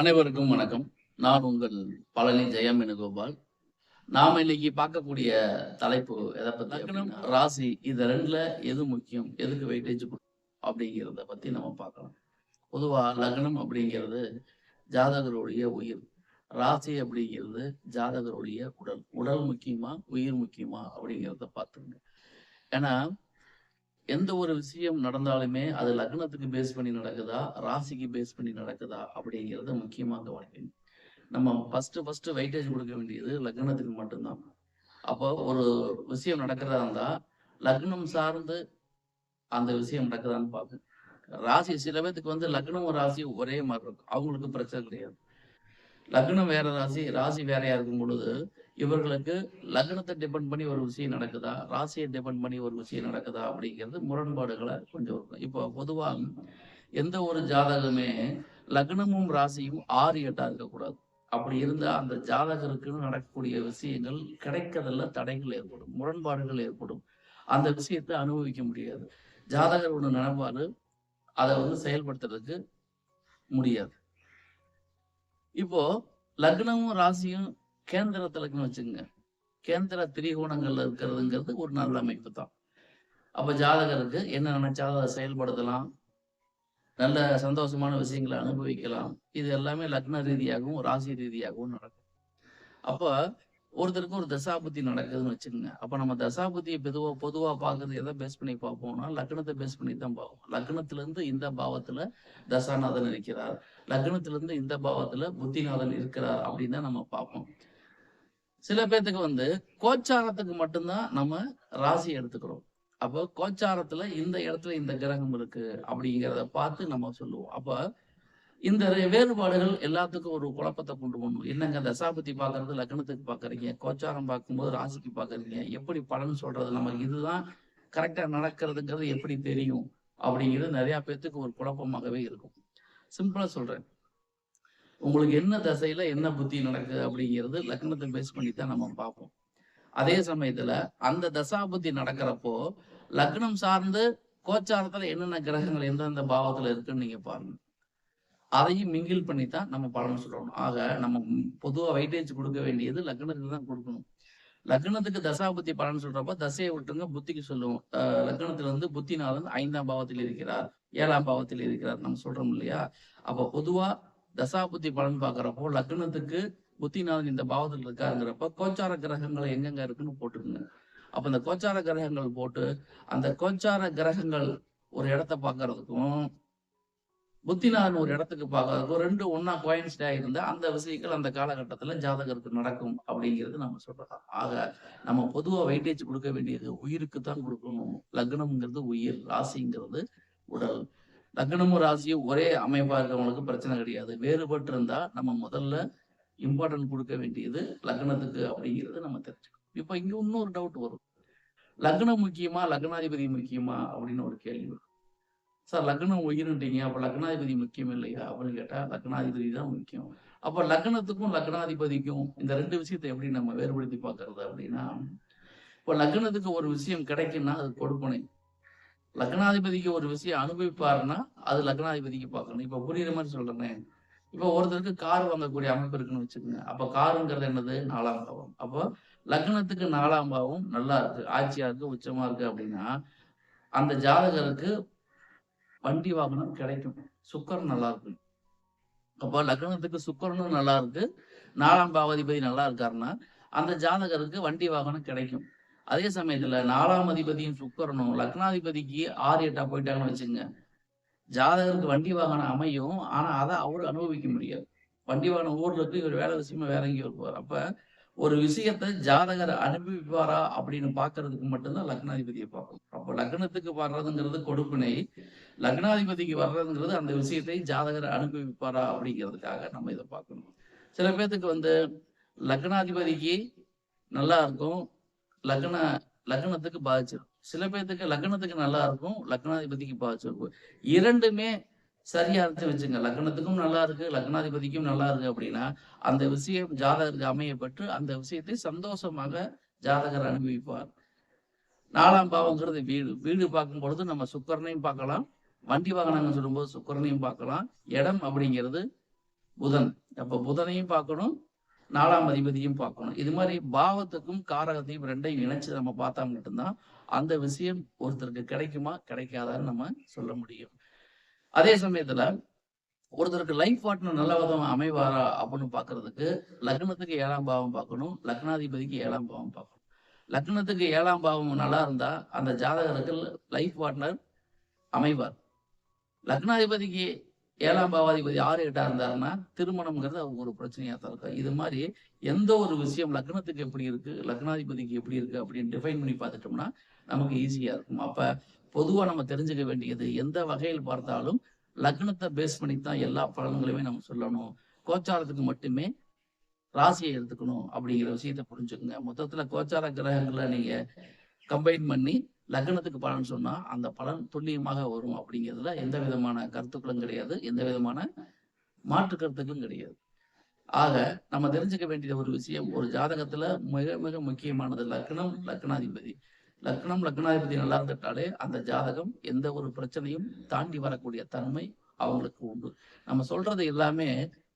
அனைவருக்கும் வணக்கம். நான் உங்கள் பழனி ஜெயம் வேணுகோபால். நாம இன்னைக்கு பார்க்கக்கூடிய தலைப்பு எத பத்தி லக்னம், ராசி இது 2ல எது முக்கியம்? எதுக்கு வெயிட்டேஜ் அப்படிங்கிறத பத்தி நம்ம பார்க்கலாம். பொதுவா லக்னம் அப்படிங்கிறது ஜாதகருடைய உயிர். ராசி அப்படிங்கிறது ஜாதகருடைய உடல். உடல் முக்கியமா? உயிர் முக்கியமா? அப்படிங்கிறத பார்த்துங்க. ஏன்னா எந்த ஒரு விஷயம் நடந்தாலுமே அது லக்னத்துக்கு பேஸ் பண்ணி நடக்குதா, ராசிக்கு பேஸ் பண்ணி நடக்குதா அப்படிங்கிறத முக்கியமா கவனிக்கணும். நம்ம ஃபர்ஸ்ட் வெயிட்டேஜ் கொடுக்க வேண்டியது லக்னத்துக்கு மட்டும்தான். அப்போ ஒரு விஷயம் நடக்கிறதா இருந்தா லக்னம் சார்ந்து அந்த விஷயம் நடக்குதான்னு பார்க்கணும். ராசி சில பேத்துக்கு வந்து லக்னமும் ராசியும் ஒரே மாதிரி இருக்கும். அவங்களுக்கு பிரச்சனை கிடையாது. லக்னம் வேற ராசி, ராசி வேறையா இருக்கும் பொழுது இவர்களுக்கு லக்னத்தை டிபெண்ட் பண்ணி ஒரு விஷயம் நடக்குதா, ராசியை டிபெண்ட் பண்ணி ஒரு விஷயம் நடக்குதா அப்படிங்கிறது முரண்பாடுகளை கொஞ்சம் இருக்கும். இப்போ பொதுவா எந்த ஒரு ஜாதகமே லக்னமும் ராசியும் 6, 8 இருக்கக்கூடாது. அப்படி இருந்தா அந்த ஜாதகருக்குன்னு நடக்கக்கூடிய விஷயங்கள் கிடைக்கிறதுல தடைகள் ஏற்படும், முரண்பாடுகள் ஏற்படும். அந்த விஷயத்தை அனுபவிக்க முடியாது. ஜாதகர் ஒண்ணு நினைப்பாரு, அதை வந்து செயல்படுத்துறதுக்கு முடியாது. இப்போ லக்னமும் ராசியும் கேந்திரத்துல இருக்குன்னு வச்சுக்கோங்க. கேந்திர திரிகோணங்கள்ல இருக்கிறதுங்கிறது ஒரு நல்ல அமைப்பு தான். அப்ப ஜாதகருக்கு என்ன நினைச்சாலும் அதை செயல்படுத்தலாம், நல்ல சந்தோஷமான விஷயங்களை அனுபவிக்கலாம். இது எல்லாமே லக்ன ரீதியாகவும் ராசி ரீதியாகவும் நடக்கும். அப்ப ஒருத்தருக்கு ஒரு தசாபுத்தி நடக்குதுன்னு வச்சுக்கோங்க. அப்ப நம்ம தசாபுத்தியை பொதுவா பார்க்கறது எதை பேஸ் பண்ணி பார்ப்போம்னா லக்னத்தை பேஸ் பண்ணி தான் பார்ப்போம். லக்னத்துல இருந்து இந்த பாவத்துல தசாநாதன் இருக்கிறார், லக்னத்துல இருந்து இந்த பாவத்துல புத்திநாதன் இருக்கிறார் அப்படின்னு தான் நம்ம பார்ப்போம். சில பேர்த்துக்கு வந்து கோச்சாரத்துக்கு மட்டும்தான் நம்ம ராசி எடுத்துக்கிறோம். அப்போ கோச்சாரத்துல இந்த இடத்துல இந்த கிரகம் இருக்கு அப்படிங்கிறத பார்த்து நம்ம சொல்லுவோம். அப்ப இந்த வேறுபாடுகள் எல்லாத்துக்கும் ஒரு குழப்பத்தை கொண்டு போகணும். என்னங்க தசாபுத்தி பாக்குறது லக்னத்துக்கு பாக்குறீங்க, கோச்சாரம் பார்க்கும்போது ராசிக்கு பாக்குறீங்க, எப்படி பலன் சொல்றது, நமக்கு இதுதான் கரெக்டா நடக்கிறதுங்கிறது எப்படி தெரியும் அப்படிங்கிறது நிறைய பேர்த்துக்கு ஒரு குழப்பமாகவே இருக்கும். சிம்பிளா சொல்றேன், உங்களுக்கு என்ன தசையில என்ன புத்தி நடக்குது அப்படிங்கிறது லக்னத்தை பேஸ் பண்ணி தான் நம்ம பார்ப்போம். அதே சமயத்துல அந்த தசாபுத்தி நடக்கிறப்போ லக்னம் சார்ந்து கோச்சாரத்துல என்னென்ன கிரகங்கள் எந்தெந்த பாவத்துல இருக்குன்னு நீங்க பாருங்க. அதையும் மிங்கில் பண்ணித்தான் நம்ம பலன் சொல்லணும். ஆக நம்ம பொதுவா வெயிட்டேஜ் கொடுக்க வேண்டியது லக்னத்துக்கு தான் கொடுக்கணும். லக்னத்துக்கு தசாபுத்தி பலன் சொல்றப்ப தசையை விட்டுருங்க, புத்திக்கு சொல்லுவோம். லக்னத்துல வந்து புத்திநாதன் 5ஆம் பாவத்தில் இருக்கிறார், 7ஆம் பாவத்தில் இருக்கிறார் நம்ம சொல்றோம் இல்லையா? அப்ப பொதுவா தசாபுத்தி பலன் பாக்குறப்போ லக்னத்துக்கு புத்திநாதன் இந்த பாவத்தில் இருக்காருங்கிறப்ப கோச்சார கிரகங்கள் எங்கெங்க இருக்குன்னு போட்டுருங்க. அப்ப இந்த கோச்சார கிரகங்கள் போட்டு அந்த கோச்சார கிரகங்கள் ஒரு இடத்த பாக்குறதுக்கும் புத்திநாதன் ஒரு இடத்துக்கு பார்க்கறதுக்கும் 2 ஒன்னா கோயின்ஸ்ட் ஆகிருந்தா அந்த விஷயங்கள் அந்த காலகட்டத்துல ஜாதகருக்கு நடக்கும் அப்படிங்கிறது நம்ம சொல்லலாம். ஆக நம்ம பொதுவா வெயிட்டேஜ் கொடுக்க வேண்டியது உயிருக்கு தான் கொடுக்கணும். லக்னம்ங்கிறது உயிர், ராசிங்கிறது உடல். லக்னமும் ராசியும் ஒரே அமைப்பா இருக்கவங்களுக்கு பிரச்சனை கிடையாது. வேறுபட்டு இருந்தா நம்ம முதல்ல இம்பார்ட்டன்ட் கொடுக்க வேண்டியது லக்னத்துக்கு அப்படிங்கிறது நம்ம தெரிஞ்சுக்கணும். இப்ப இங்க இன்னொரு டவுட் வரும், லக்னம் முக்கியமா லக்னாதிபதி முக்கியமா அப்படின்னு ஒரு கேள்வி வரும். சார் லக்னம் உயிர்ன்றீங்க, அப்ப லக்னாதிபதி முக்கியம் இல்லையா அப்படின்னு கேட்டா லக்னாதிபதி தான் முக்கியம். அப்ப லக்னத்துக்கும் லக்னாதிபதிக்கும் இந்த 2 விஷயத்தை எப்படி நம்ம வேறுபடுத்தி பார்க்கறது அப்படின்னா, இப்ப லக்னத்துக்கு ஒரு விஷயம் கிடைக்குன்னா அது கொடுப்பனை, லக்னாதிபதிக்கு ஒரு விஷயம் அனுபவிப்பாருன்னா அது லக்னாதிபதிக்கு பார்க்கணும். இப்ப புரியுற மாதிரி சொல்றேனே, இப்ப ஒருத்தருக்கு கார் வாங்கக்கூடிய அமைப்பு இருக்குன்னு வச்சுக்கோங்க. அப்ப காருங்கிறது என்னது? 4ஆம் பாவம். அப்போ லக்னத்துக்கு 4ஆம் பாவம் நல்லா இருக்கு, ஆட்சியா இருக்கு, உச்சமா இருக்கு அப்படின்னா அந்த ஜாதகருக்கு வண்டி வாகனம் கிடைக்கும். சுக்கரன் நல்லா இருக்கு. அப்போ லக்னத்துக்கு சுக்கரனும் நல்லா இருக்கு, 4ஆம் பாவாதிபதி நல்லா இருக்காருன்னா அந்த ஜாதகருக்கு வண்டி வாகனம் கிடைக்கும். அதே சமயத்துல 4ஆம் அதிபதியும் சுக்கரனும் லக்னாதிபதிக்கு 6, 8 போயிட்டாங்கன்னு வச்சுங்க, ஜாதகருக்கு வண்டி வாகனம் அமையும். ஆனா அதை அவரு அனுபவிக்க முடியாது. வண்டி வாகனம் ஊர்ல இருக்கு, இவர் வேலை விஷயமா வேற எங்கேயும் இருப்பார். அப்ப ஒரு விஷயத்தை ஜாதகர் அனுபவிப்பாரா அப்படின்னு பாக்குறதுக்கு மட்டும்தான் லக்னாதிபதியை பார்க்கணும். அப்போ லக்னத்துக்கு வர்றதுங்கிறது கொடுப்பினை, லக்னாதிபதிக்கு வர்றதுங்கிறது அந்த விஷயத்தை ஜாதகர் அனுபவிப்பாரா அப்படிங்கிறதுக்காக நம்ம இதை பார்க்கணும். சில பேர்த்துக்கு வந்து லக்னாதிபதிக்கு நல்லா இருக்கும், லக்னத்துக்கு பாதிச்சிடும். சில பேர்த்துக்கு லக்னத்துக்கு நல்லா இருக்கும், லக்னாதிபதிக்கு பாதிச்சிருக்கும். இரண்டுமே சரியா இருந்து வச்சுங்க, லக்னத்துக்கும் நல்லா இருக்கு, லக்னாதிபதிக்கும் நல்லா இருக்கு அப்படின்னா அந்த விஷயம் ஜாதகருக்கு அமையப்பட்டு அந்த விஷயத்தை சந்தோஷமாக ஜாதகர் அனுபவிப்பார். 4ஆம் பாவங்கிறது வீடு. வீடு பார்க்கும் பொழுது நம்ம சுக்கரனையும் பார்க்கலாம், வண்டி வாகனங்கள் சொல்லும்போது சுக்கரனையும் பார்க்கலாம். இடம் அப்படிங்கிறது புதன். அப்ப புதனையும் பார்க்கணும், 4ஆம் அதிபதியும் பார்க்கணும். இது மாதிரி பாவத்துக்கும் காரகத்தையும் 2யும் இணைச்சு நம்ம பார்த்தா மட்டும்தான் அந்த விஷயம் ஒருத்தருக்கு கிடைக்குமா கிடைக்காதான்னு நம்ம சொல்ல முடியும். அதே சமயத்துல ஒருத்தருக்கு லைஃப் பார்ட்னர் நல்ல விதமா அமைவாரா அப்படின்னு பாக்குறதுக்கு லக்னத்துக்கு 7ஆம் பாவம் பார்க்கணும், லக்னாதிபதிக்கு 7ஆம் பாவம் பார்க்கணும். லக்னத்துக்கு 7ஆம் பாவம் நல்லா இருந்தா அந்த ஜாதகருக்கு லைஃப் பார்ட்னர் அமைவார். லக்னாதிபதிக்கு 7ஆம் பாவாதிபதி 6, 8 இருந்தாருன்னா திருமணம்ங்கிறது அவங்க ஒரு பிரச்சனையா தான் இருக்கும். இது மாதிரி எந்த ஒரு விஷயம் லக்னத்துக்கு எப்படி இருக்கு, லக்னாதிபதிக்கு எப்படி இருக்கு அப்படின்னு டிஃபைன் பண்ணி பார்த்துட்டோம்னா நமக்கு ஈஸியா இருக்கும். அப்ப பொதுவா நம்ம தெரிஞ்சுக்க வேண்டியது எந்த வகையில் பார்த்தாலும் லக்னத்தை பேஸ் பண்ணி தான் எல்லா பலன்களையுமே நம்ம சொல்லணும். கோச்சாரத்துக்கு மட்டுமே ராசியை எடுத்துக்கணும் அப்படிங்கிற விஷயத்த புரிஞ்சுக்கோங்க. மொத்தத்துல கோச்சார கிரகங்களை நீங்க கம்பைன் பண்ணி லக்னத்துக்கு பலன் சொன்னா அந்த பலன் துல்லியமாக வரும் அப்படிங்கிறதுல எந்த விதமான கருத்துக்களும் கிடையாது, எந்த விதமான மாற்று கருத்துக்களும் கிடையாது. ஆக நம்ம தெரிஞ்சுக்க வேண்டிய ஒரு விஷயம், ஒரு ஜாதகத்துல மிக மிக முக்கியமானது லக்னம், லக்னாதிபதி. லக்னம், லக்னாதிபதி நல்லா இருந்துட்டாலே அந்த ஜாதகம் எந்த ஒரு பிரச்சனையும் தாண்டி வரக்கூடிய தன்மை அவங்களுக்கு உண்டு. நம்ம சொல்றது எல்லாமே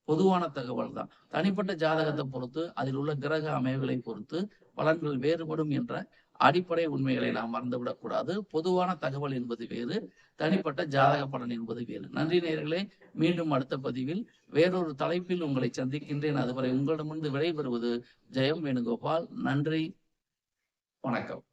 பொதுவான தகவல் தான். தனிப்பட்ட ஜாதகத்தை பொறுத்து அதில் உள்ள கிரக அமைவுகளை பொறுத்து பலன்கள் வேறுபடும் என்ற அடிப்படை உண்மைகளை நாம் மறந்துவிடக்கூடாது. பொதுவான தகவல் என்பது வேறு, தனிப்பட்ட ஜாதக பலன் என்பது வேறு. நன்றி நேயர்களே, மீண்டும் அடுத்த பதிவில் வேறொரு தலைப்பில் உங்களை சந்திக்கின்றேன். அதுவரை உங்களிடமிருந்து விடைபெறுவது ஜெயம் வேணுகோபால். நன்றி, வணக்கம்.